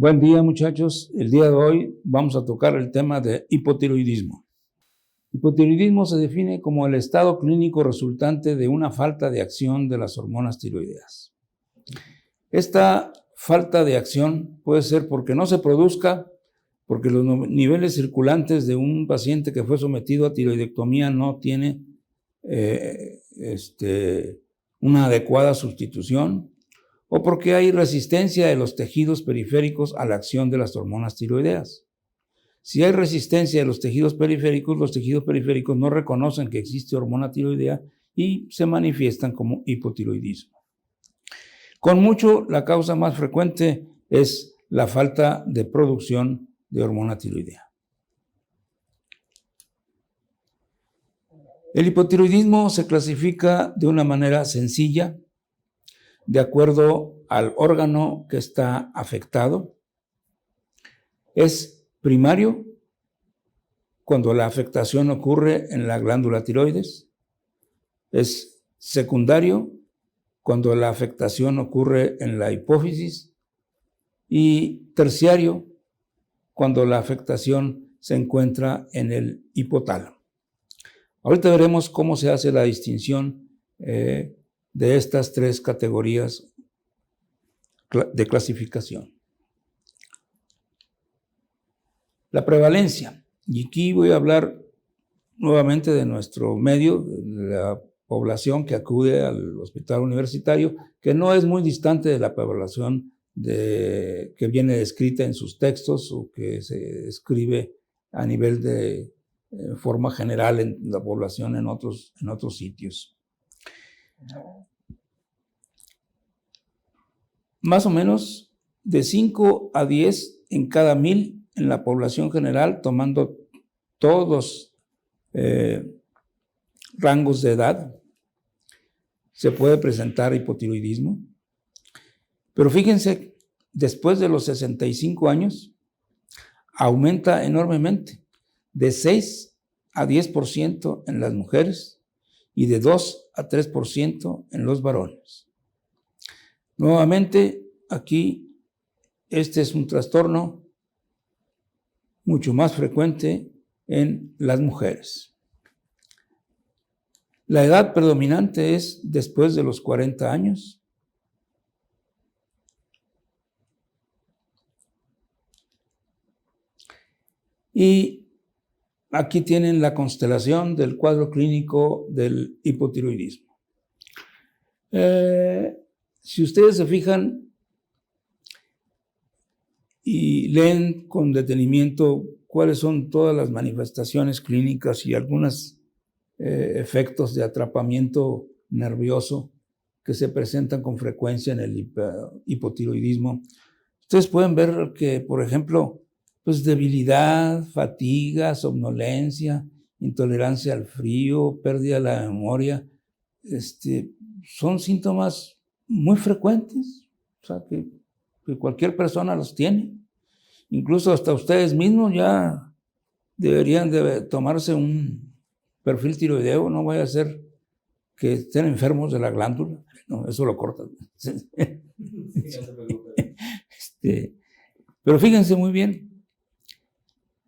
Buen día, muchachos. El día de hoy vamos a tocar el tema de hipotiroidismo. Hipotiroidismo se define como el estado clínico resultante de una falta de acción de las hormonas tiroideas. Esta falta de acción puede ser porque no se produzca, porque los niveles circulantes de un paciente que fue sometido a tiroidectomía no tiene una adecuada sustitución, o porque hay resistencia de los tejidos periféricos a la acción de las hormonas tiroideas. Si hay resistencia de los tejidos periféricos no reconocen que existe hormona tiroidea y se manifiestan como hipotiroidismo. Con mucho, la causa más frecuente es la falta de producción de hormona tiroidea. El hipotiroidismo se clasifica de una manera sencilla, de acuerdo al órgano que está afectado. Es primario cuando la afectación ocurre en la glándula tiroides. Es secundario cuando la afectación ocurre en la hipófisis. Y terciario cuando la afectación se encuentra en el hipotálamo. Ahorita veremos cómo se hace la distinción de estas tres categorías de clasificación. La prevalencia, y aquí voy a hablar nuevamente de nuestro medio, de la población que acude al hospital universitario, que no es muy distante de la población que viene descrita en sus textos o que se escribe a nivel de forma general en la población en otros sitios. Más o menos de 5 a 10 en cada 1000 en la población general, tomando todos rangos de edad, se puede presentar hipotiroidismo. Pero fíjense, después de los 65 años, aumenta enormemente, de 6 a 10% en las mujeres y de 2 a 3% en los varones. Nuevamente, aquí, este es un trastorno mucho más frecuente en las mujeres. La edad predominante es después de los 40 años. Y aquí tienen la constelación del cuadro clínico del hipotiroidismo. Si ustedes se fijan y leen con detenimiento cuáles son todas las manifestaciones clínicas y algunos efectos de atrapamiento nervioso que se presentan con frecuencia en el hipotiroidismo, ustedes pueden ver que, por ejemplo, pues debilidad, fatiga, somnolencia, intolerancia al frío, pérdida de la memoria, son síntomas muy frecuentes, o sea, que cualquier persona los tiene. Incluso hasta ustedes mismos ya deberían de tomarse un perfil tiroideo, no vaya a ser que estén enfermos de la glándula. No, eso lo cortan. Pero fíjense muy bien,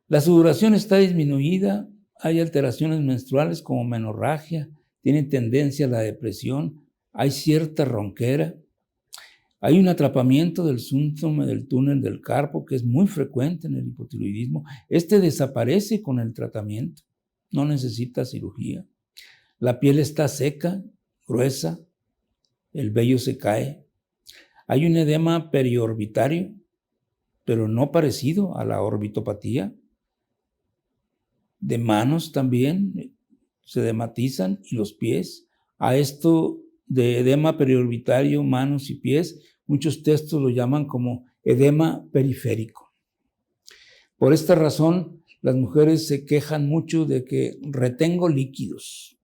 la sudoración está disminuida, hay alteraciones menstruales como menorragia, tiene tendencia a la depresión, hay cierta ronquera, hay un atrapamiento del síndrome del túnel del carpo que es muy frecuente en el hipotiroidismo. Este desaparece con el tratamiento, no necesita cirugía. La piel está seca, gruesa, el vello se cae. Hay un edema periorbitario, pero no parecido a la orbitopatía. De manos también se edematizan y los pies. A esto de edema periorbitario, manos y pies, muchos textos lo llaman como edema periférico. Por esta razón, las mujeres se quejan mucho de que retengo líquidos.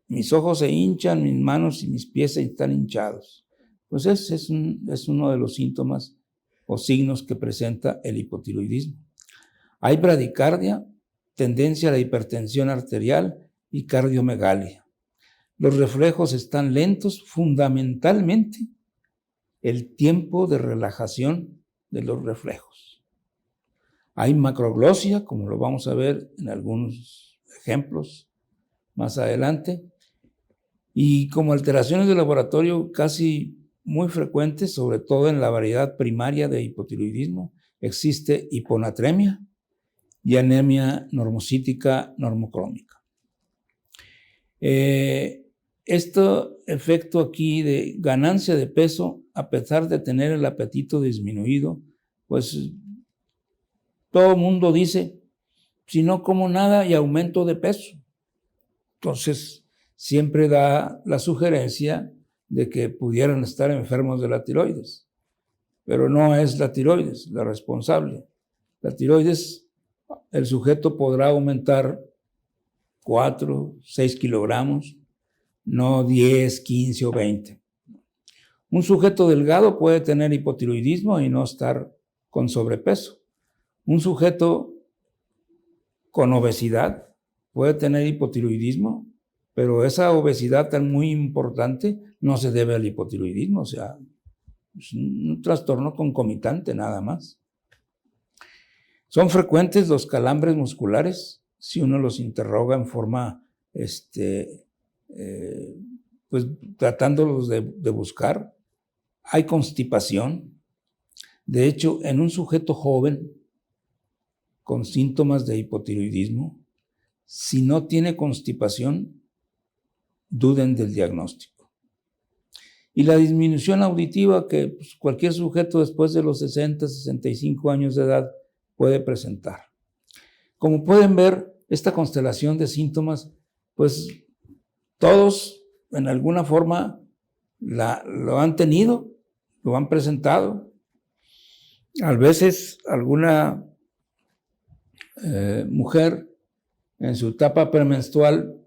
Mis ojos se hinchan, mis manos y mis pies están hinchados. Pues ese es uno de los síntomas o signos que presenta el hipotiroidismo. Hay bradicardia, tendencia a la hipertensión arterial y cardiomegalia. Los reflejos están lentos, fundamentalmente el tiempo de relajación de los reflejos. Hay macroglosia, como lo vamos a ver en algunos ejemplos más adelante, y como alteraciones de laboratorio casi muy frecuentes, sobre todo en la variedad primaria de hipotiroidismo, existe hiponatremia y anemia normocítica normocrómica. Este efecto aquí de ganancia de peso, a pesar de tener el apetito disminuido, pues todo el mundo dice, si no como nada y aumento de peso. Entonces, siempre da la sugerencia de que pudieran estar enfermos de la tiroides. Pero no es la tiroides la responsable. La tiroides, el sujeto podrá aumentar 4, 6 kilogramos, no 10, 15 o 20. Un sujeto delgado puede tener hipotiroidismo y no estar con sobrepeso. Un sujeto con obesidad puede tener hipotiroidismo, pero esa obesidad tan muy importante no se debe al hipotiroidismo, o sea, es un trastorno concomitante nada más. Son frecuentes los calambres musculares, si uno los interroga en forma, pues tratándolos de buscar. Hay constipación. De hecho, en un sujeto joven con síntomas de hipotiroidismo, si no tiene constipación, duden del diagnóstico. Y la disminución auditiva que pues, cualquier sujeto después de los 60, 65 años de edad puede presentar. Como pueden ver, esta constelación de síntomas, pues todos en alguna forma lo han tenido, lo han presentado. A veces alguna mujer en su etapa premenstrual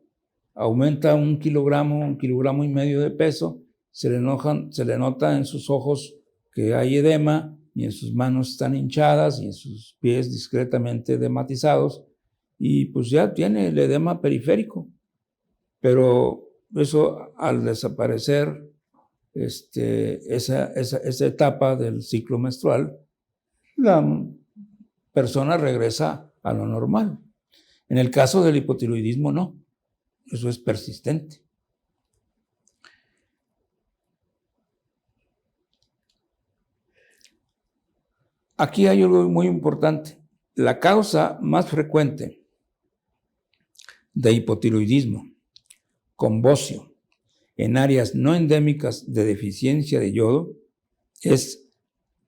aumenta 1 kilogramo, 1,5 kilogramos de peso, se le nota en sus ojos que hay edema y en sus manos están hinchadas y en sus pies discretamente edematizados y pues ya tiene el edema periférico. Pero eso al desaparecer esa etapa del ciclo menstrual, la persona regresa a lo normal. En el caso del hipotiroidismo no, eso es persistente. Aquí hay algo muy importante. La causa más frecuente de hipotiroidismo con bocio en áreas no endémicas de deficiencia de yodo es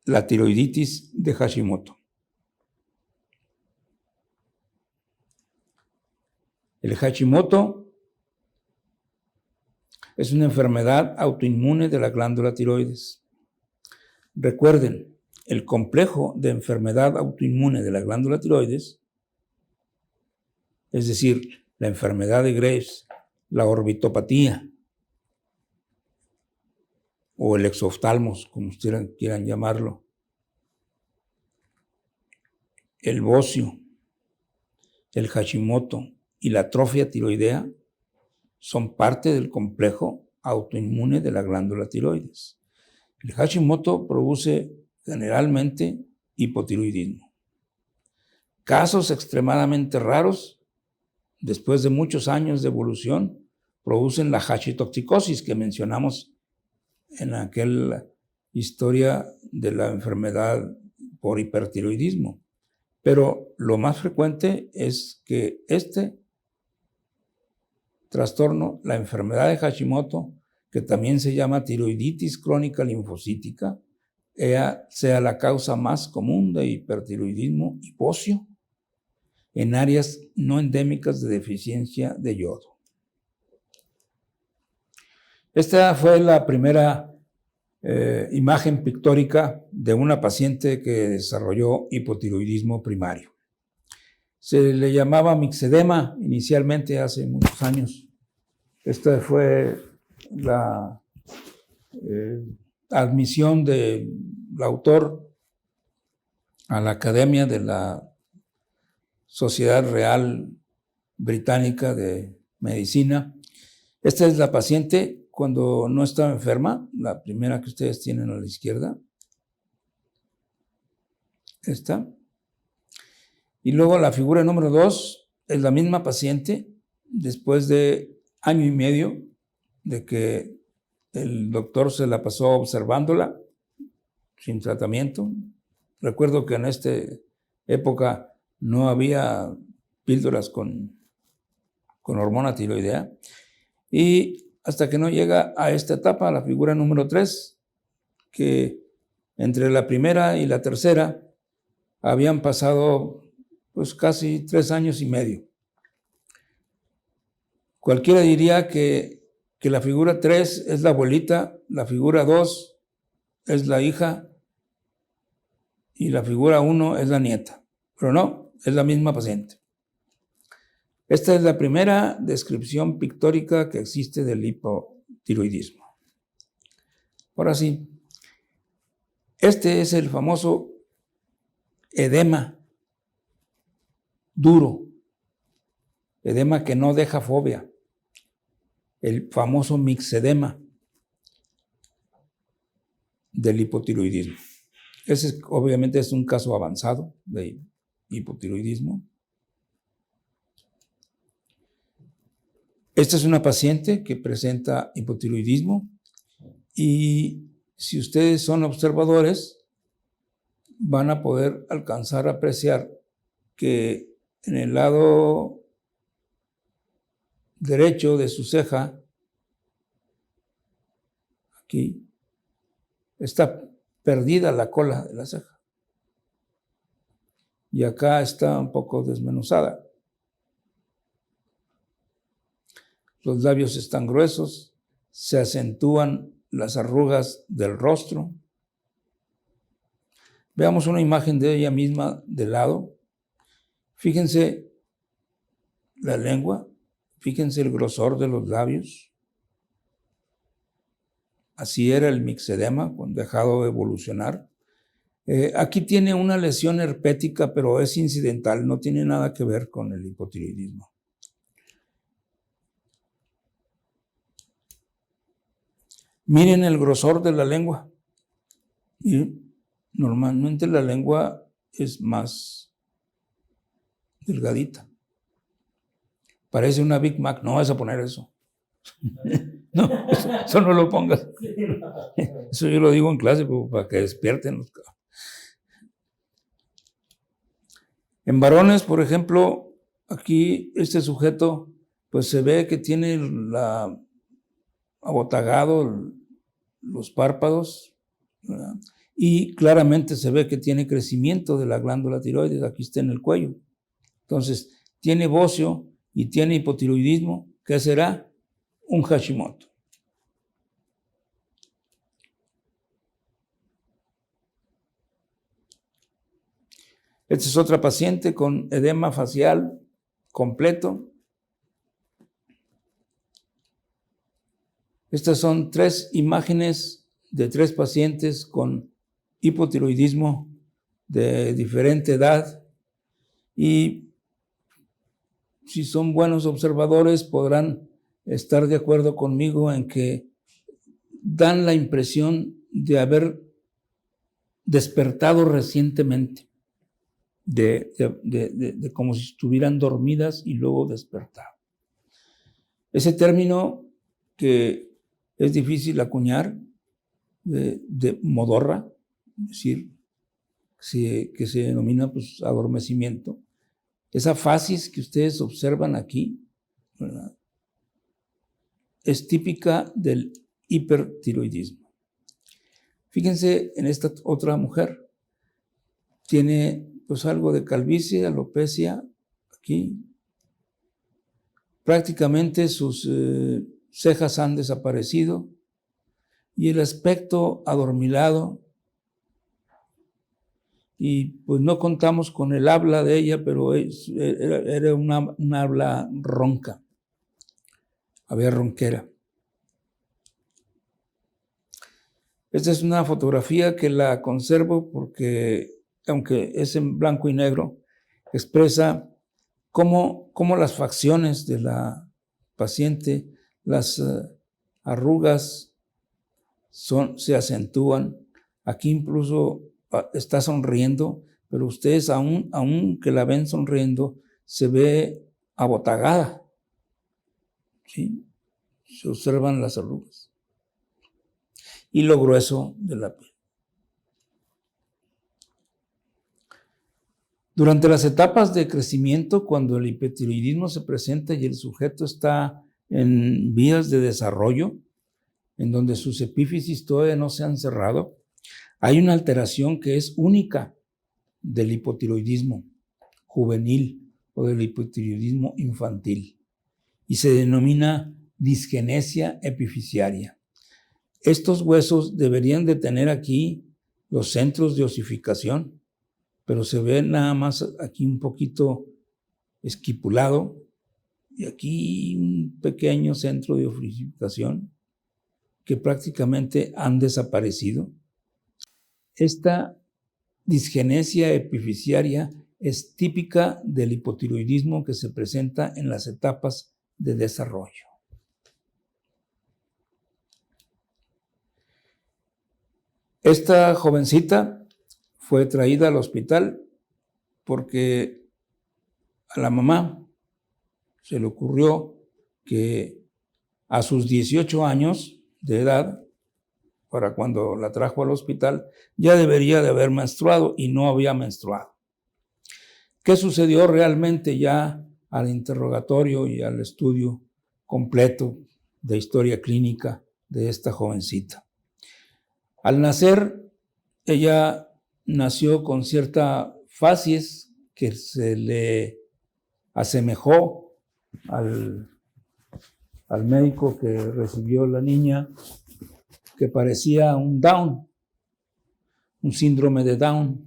la tiroiditis de Hashimoto. El Hashimoto es una enfermedad autoinmune de la glándula tiroides. Recuerden, el complejo de enfermedad autoinmune de la glándula tiroides, es decir, la enfermedad de Graves, la orbitopatía o el exoftalmos, como ustedes quieran llamarlo, el bocio, el Hashimoto y la atrofia tiroidea son parte del complejo autoinmune de la glándula tiroides. El Hashimoto produce generalmente hipotiroidismo. Casos extremadamente raros, después de muchos años de evolución, producen la hashitoxicosis que mencionamos en aquella historia de la enfermedad por hipertiroidismo. Pero lo más frecuente es que este trastorno, la enfermedad de Hashimoto, que también se llama tiroiditis crónica linfocítica, sea la causa más común de hipertiroidismo y bocio en áreas no endémicas de deficiencia de yodo. Esta fue la primera imagen pictórica de una paciente que desarrolló hipotiroidismo primario. Se le llamaba mixedema inicialmente hace muchos años. Esta fue la admisión del autor a la Academia de la Sociedad Real Británica de Medicina. Esta es la paciente cuando no estaba enferma, la primera que ustedes tienen a la izquierda. Esta. Y luego la figura número 2 es la misma paciente después de año y medio de que el doctor se la pasó observándola sin tratamiento. Recuerdo que en esta época no había píldoras con hormona tiroidea. Y hasta que no llega a esta etapa, la figura número 3, que entre la primera y la tercera habían pasado pues casi 3 años y medio. Cualquiera diría que la figura 3 es la abuelita, la figura 2 es la hija y la figura 1 es la nieta. Pero no, es la misma paciente. Esta es la primera descripción pictórica que existe del hipotiroidismo. Ahora sí, este es el famoso edema duro, edema que no deja fobia, el famoso mixedema del hipotiroidismo. Ese obviamente es un caso avanzado de hipotiroidismo. Esta es una paciente que presenta hipotiroidismo y si ustedes son observadores van a poder alcanzar a apreciar que en el lado derecho de su ceja, aquí, está perdida la cola de la ceja. Y acá está un poco desmenuzada. Los labios están gruesos, se acentúan las arrugas del rostro. Veamos una imagen de ella misma de lado. Fíjense la lengua, fíjense el grosor de los labios. Así era el mixedema cuando dejado de evolucionar. Aquí tiene una lesión herpética, pero es incidental, no tiene nada que ver con el hipotiroidismo. Miren el grosor de la lengua. Y normalmente la lengua es más delgadita. Parece una Big Mac. No vas a poner eso. No, eso no lo pongas. Eso yo lo digo en clase para que despierten los cabos. En varones, por ejemplo, aquí este sujeto, pues se ve que tiene abotagado los párpados, ¿verdad? Y claramente se ve que tiene crecimiento de la glándula tiroides, aquí está en el cuello. Entonces, tiene bocio y tiene hipotiroidismo, ¿qué será? Un Hashimoto. Esta es otra paciente con edema facial completo. Estas son 3 imágenes de 3 pacientes con hipotiroidismo de diferente edad y si son buenos observadores podrán estar de acuerdo conmigo en que dan la impresión de haber despertado recientemente, de como si estuvieran dormidas y luego despertado. Ese término que es difícil acuñar, de modorra, es decir, que se denomina pues, adormecimiento. Esa fasis que ustedes observan aquí, ¿verdad?, es típica del hipertiroidismo. Fíjense en esta otra mujer. Tiene pues algo de calvicie, alopecia aquí. Prácticamente sus cejas han desaparecido y el aspecto adormilado. Y pues no contamos con el habla de ella, pero era una habla ronca. Había ronquera. Esta es una fotografía que la conservo porque, aunque es en blanco y negro, expresa cómo las facciones de la paciente, las arrugas se acentúan. Aquí incluso está sonriendo, pero ustedes aún que la ven sonriendo, se ve abotagada, ¿sí? Se observan las arrugas y lo grueso de la piel. Durante las etapas de crecimiento, cuando el hipotiroidismo se presenta y el sujeto está en vías de desarrollo, en donde sus epífisis todavía no se han cerrado, hay una alteración que es única del hipotiroidismo juvenil o del hipotiroidismo infantil y se denomina disgenesia epifisiaria. Estos huesos deberían de tener aquí los centros de osificación, pero se ve nada más aquí un poquito esquipulado y aquí un pequeño centro de osificación que prácticamente han desaparecido. Esta disgenesia epifisiaria es típica del hipotiroidismo que se presenta en las etapas de desarrollo. Esta jovencita fue traída al hospital porque a la mamá se le ocurrió que a sus 18 años de edad, para cuando la trajo al hospital, ya debería de haber menstruado y no había menstruado. ¿Qué sucedió realmente ya al interrogatorio y al estudio completo de historia clínica de esta jovencita? Al nacer, ella nació con cierta facies que se le asemejó al médico que recibió la niña, que parecía un Down, un síndrome de Down,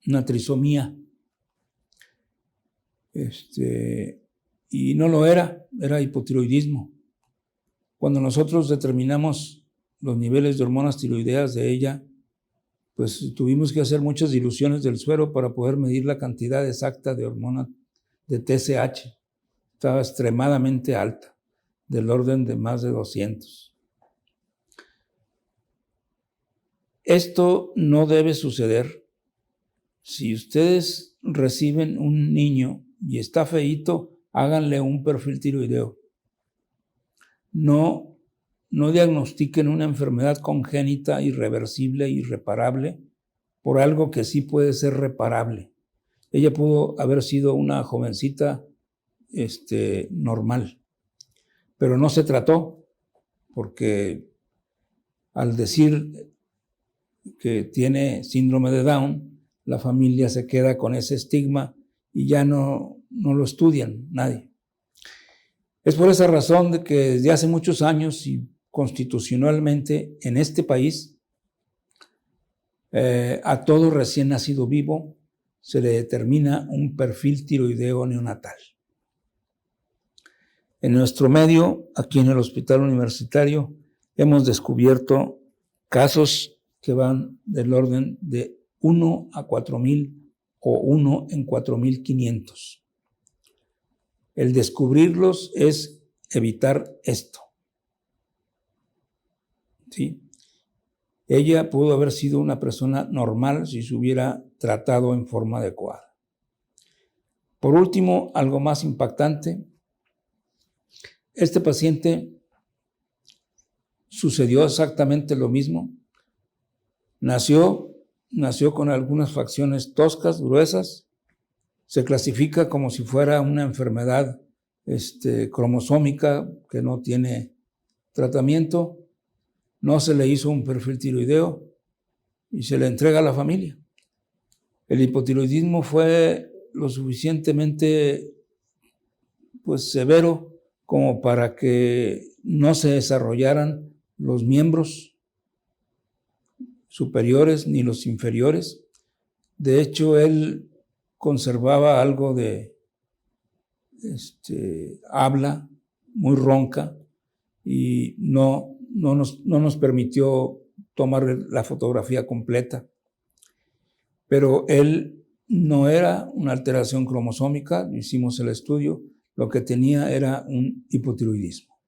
una trisomía. Y no lo era hipotiroidismo. Cuando nosotros determinamos los niveles de hormonas tiroideas de ella, pues tuvimos que hacer muchas diluciones del suero para poder medir la cantidad exacta de hormona de TSH. Estaba extremadamente alta, del orden de más de 200. Esto no debe suceder. Si ustedes reciben un niño y está feíto, háganle un perfil tiroideo. No diagnostiquen una enfermedad congénita, irreversible, irreparable, por algo que sí puede ser reparable. Ella pudo haber sido una jovencita normal, pero no se trató, porque al decir que tiene síndrome de Down, la familia se queda con ese estigma y ya no lo estudian nadie. Es por esa razón de que desde hace muchos años y constitucionalmente en este país, a todo recién nacido vivo se le determina un perfil tiroideo neonatal. En nuestro medio, aquí en el Hospital Universitario, hemos descubierto casos que van del orden de 1 a 4,000 o 1 en 4,500. El descubrirlos es evitar esto. ¿Sí? Ella pudo haber sido una persona normal si se hubiera tratado en forma adecuada. Por último, algo más impactante, este paciente sucedió exactamente lo mismo. Nació con algunas facciones toscas, gruesas. Se clasifica como si fuera una enfermedad cromosómica que no tiene tratamiento. No se le hizo un perfil tiroideo y se le entrega a la familia. El hipotiroidismo fue lo suficientemente severo como para que no se desarrollaran los miembros superiores ni los inferiores. De hecho, él conservaba algo de habla muy ronca y no nos permitió tomar la fotografía completa. Pero él no era una alteración cromosómica, hicimos el estudio, lo que tenía era un hipotiroidismo.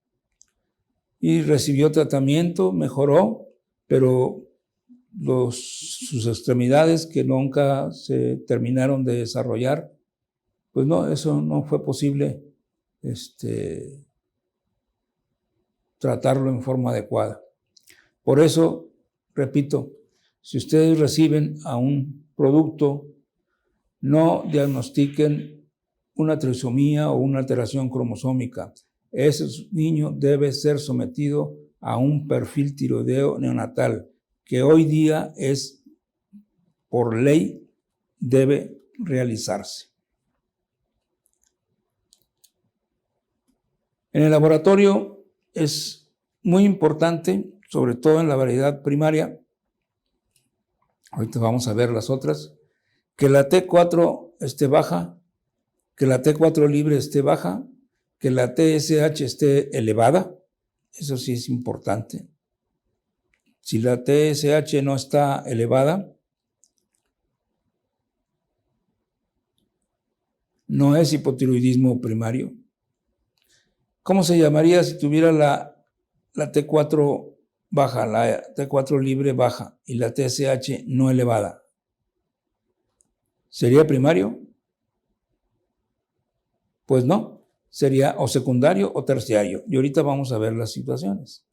Y recibió tratamiento, mejoró, pero sus extremidades que nunca se terminaron de desarrollar, pues no, eso no fue posible tratarlo en forma adecuada. Por eso, repito, si ustedes reciben a un producto, no diagnostiquen una trisomía o una alteración cromosómica. Ese niño debe ser sometido a un perfil tiroideo neonatal, que hoy día es, por ley, debe realizarse. En el laboratorio es muy importante, sobre todo en la variedad primaria, ahorita vamos a ver las otras, que la T4 esté baja, que la T4 libre esté baja, que la TSH esté elevada, eso sí es importante. Si la TSH no está elevada, no es hipotiroidismo primario. ¿Cómo se llamaría si tuviera la T4 baja, la T4 libre baja y la TSH no elevada? ¿Sería primario? Pues no, sería o secundario o terciario. Y ahorita vamos a ver las situaciones.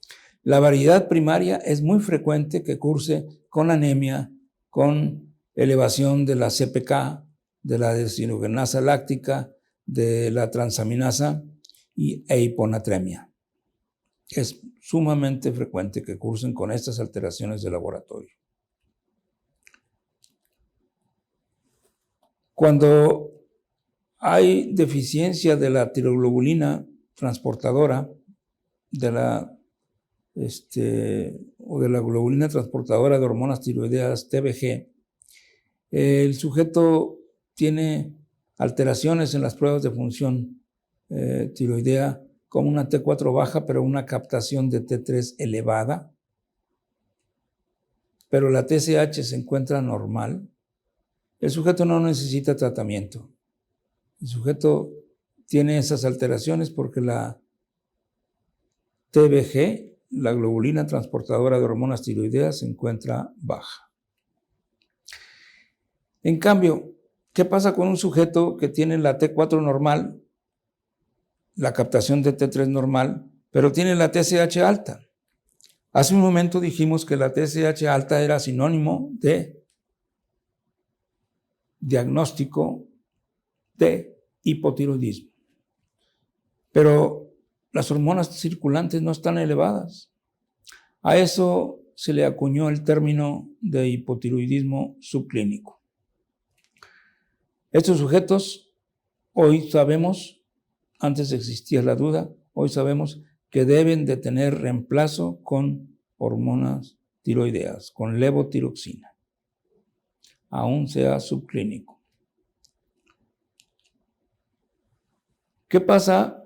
La variedad primaria es muy frecuente que curse con anemia, con elevación de la CPK, de la deshidrogenasa láctica, de la transaminasa e hiponatremia. Es sumamente frecuente que cursen con estas alteraciones de laboratorio. Cuando hay deficiencia de la tiroglobulina transportadora, o de la globulina transportadora de hormonas tiroideas, TBG, el sujeto tiene alteraciones en las pruebas de función tiroidea, como una T4 baja, pero una captación de T3 elevada, pero la TSH se encuentra normal. El sujeto no necesita tratamiento. El sujeto tiene esas alteraciones porque la TBG, la globulina transportadora de hormonas tiroideas, se encuentra baja. En cambio, ¿qué pasa con un sujeto que tiene la T4 normal, la captación de T3 normal, pero tiene la TSH alta? Hace un momento dijimos que la TSH alta era sinónimo de diagnóstico de hipotiroidismo. Pero las hormonas circulantes no están elevadas. A eso se le acuñó el término de hipotiroidismo subclínico. Estos sujetos, hoy sabemos, antes existía la duda, hoy sabemos que deben de tener reemplazo con hormonas tiroideas, con levotiroxina, aún sea subclínico. ¿Qué pasa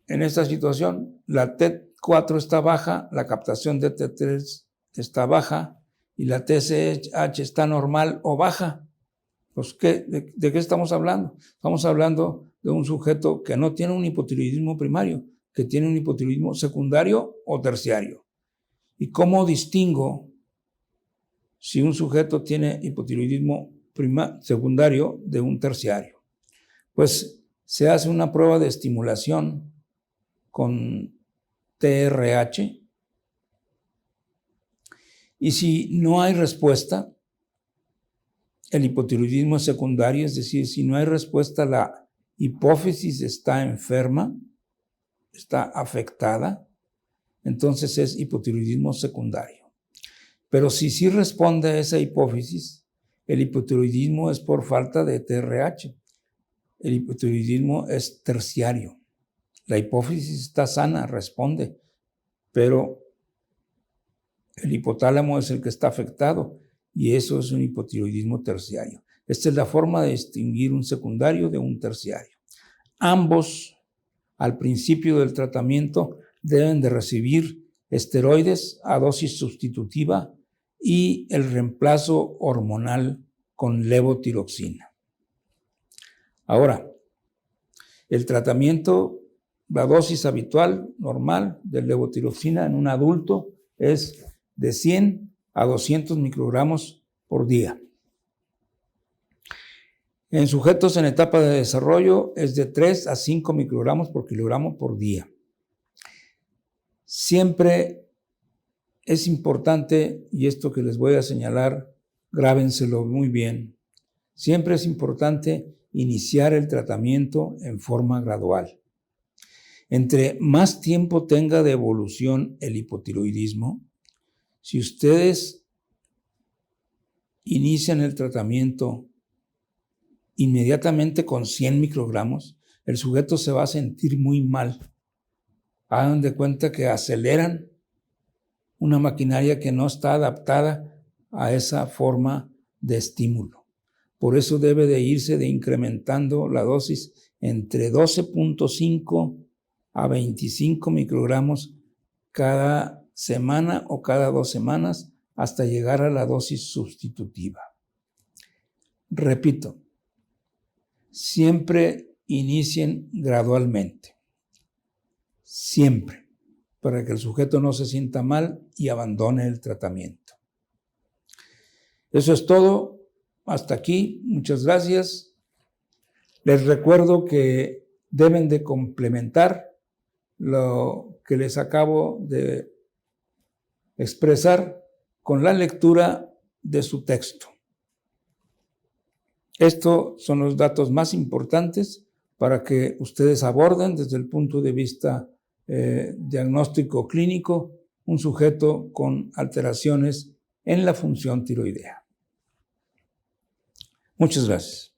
en esta situación? La T4 está baja, la captación de T3 está baja y la TSH está normal o baja. Pues, ¿de qué estamos hablando? Estamos hablando de un sujeto que no tiene un hipotiroidismo primario, que tiene un hipotiroidismo secundario o terciario. ¿Y cómo distingo si un sujeto tiene hipotiroidismo secundario de un terciario? Pues se hace una prueba de estimulación con TRH y si no hay respuesta, el hipotiroidismo es secundario, es decir, si no hay respuesta, la hipófisis está enferma, está afectada, entonces es hipotiroidismo secundario. Pero si sí responde a esa hipófisis, el hipotiroidismo es por falta de TRH. El hipotiroidismo es terciario. La hipófisis está sana, responde, pero el hipotálamo es el que está afectado y eso es un hipotiroidismo terciario. Esta es la forma de distinguir un secundario de un terciario. Ambos, al principio del tratamiento, deben de recibir esteroides a dosis sustitutiva y el reemplazo hormonal con levotiroxina. Ahora, el tratamiento, la dosis habitual, normal, de levotiroxina en un adulto es de 100 a 200 microgramos por día. En sujetos en etapa de desarrollo es de 3 a 5 microgramos por kilogramo por día. Siempre es importante, y esto que les voy a señalar, grábenselo muy bien, siempre es importante iniciar el tratamiento en forma gradual. Entre más tiempo tenga de evolución el hipotiroidismo, si ustedes inician el tratamiento inmediatamente con 100 microgramos, el sujeto se va a sentir muy mal. Hagan de cuenta que aceleran una maquinaria que no está adaptada a esa forma de estímulo. Por eso debe de irse incrementando la dosis entre 12.5 a 25 microgramos cada semana o cada 2 semanas hasta llegar a la dosis sustitutiva. Repito, siempre inicien gradualmente, siempre, para que el sujeto no se sienta mal y abandone el tratamiento. Eso es todo. Hasta aquí. Muchas gracias. Les recuerdo que deben de complementar lo que les acabo de expresar con la lectura de su texto. Estos son los datos más importantes para que ustedes aborden desde el punto de vista diagnóstico clínico un sujeto con alteraciones en la función tiroidea. Muchas gracias.